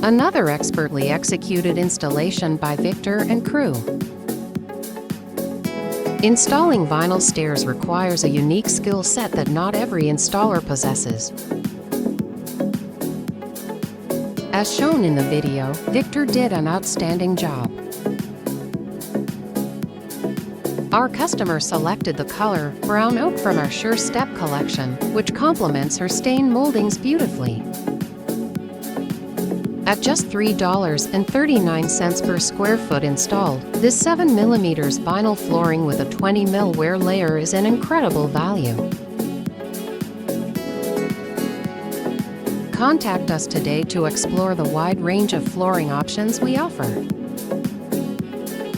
Another expertly executed installation by Victor and crew. Installing vinyl stairs requires a unique skill set that not every installer possesses. As shown in the video, Victor did an outstanding job. Our customer selected the color brown oak from our Sure Step collection, which complements her stain moldings beautifully. At just $3.39 per square foot installed, this 7mm vinyl flooring with a 20mm wear layer is an incredible value. Contact us today to explore the wide range of flooring options we offer.